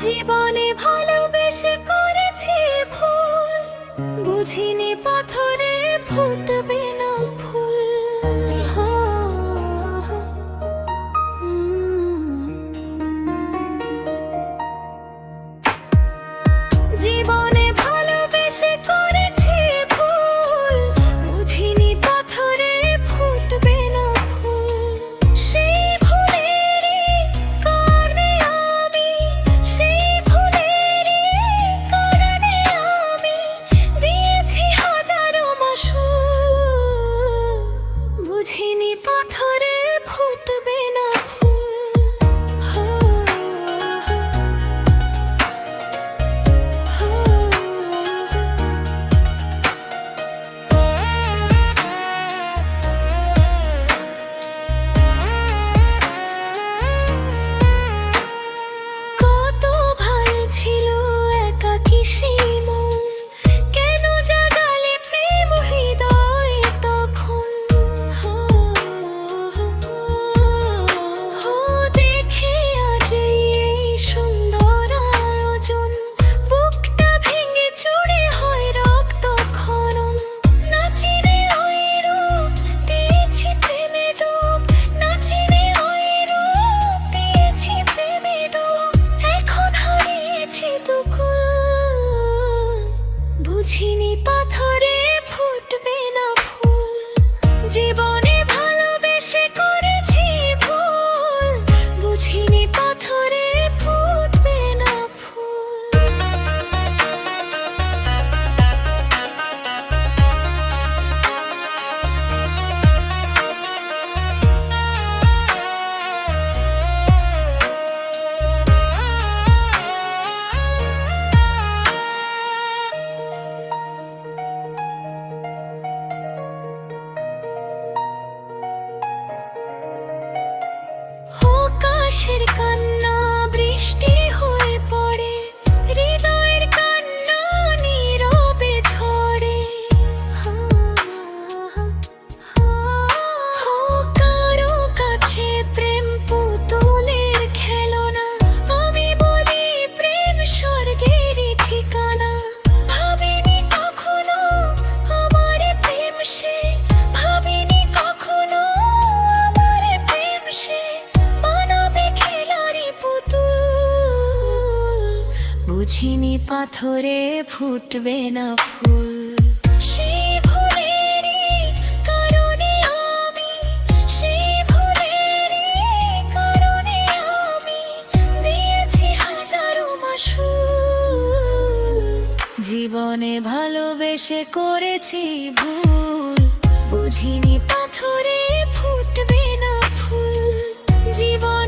জীবনে ভালোবেসে করেছি ভুল, বুঝিনি পাথরে ফুটবে না ফুল। জীবনে ভালোবেসে করেছি ভুল, বুঝিনি পাথরে ফুটবে না ফুল। সেই ভুলেরই কারণে আমি, সেই ভুলেরই কারণে আমি দিয়েছি হাজারো মাসুল, বুঝিনি পাথরে ফুটবে না ফুল। কত ভালো ছিল একাকী সেই মন, কেন জাগালে প্রেম হৃদয়ে তখন। দেখে আজ এই সুন্দর আয়োজন, বুকটা ভেঙে চুরে হয় রক্ত খনন। না চিনে ওই রূপ দিয়েছি প্রেমে ডুব, না চিনে ওই রূপ দিয়েছি প্রেমে ডুব। এখন হারিয়েছি দুকুল, বুঝিনি পাথরে ফুটবে না ফুল। জীবনে ভালোবেসে করেছি ভুল, বুঝিনি পাথরে ফুটবে না ফুল। আকাশের কান্না বৃষ্টি হয়ে পড়ে, হৃদয়ের কান্না নীরবে ঝরে। কারো কাছে প্রেম পুতুলের খেলনা, আমি বলি প্রেম স্বর্গেরই ঠিকানা। ভাবিনি কখনো আমার প্রেম সে, ভাবিনি কখনো আমার প্রেম সে বানাবে খেলারি পুতুল, বুঝিনি পাথরে ফুটবে না ফুল। সেই ভুলেরই কারণে আমি, সেই ভুলেরই কারণে আমি দিয়েছি হাজারো মাসুল। জীবনে ভালোবেসে করেছি ভুল, বুঝিনি পাথরে ফুটবে না ফুল। জীবন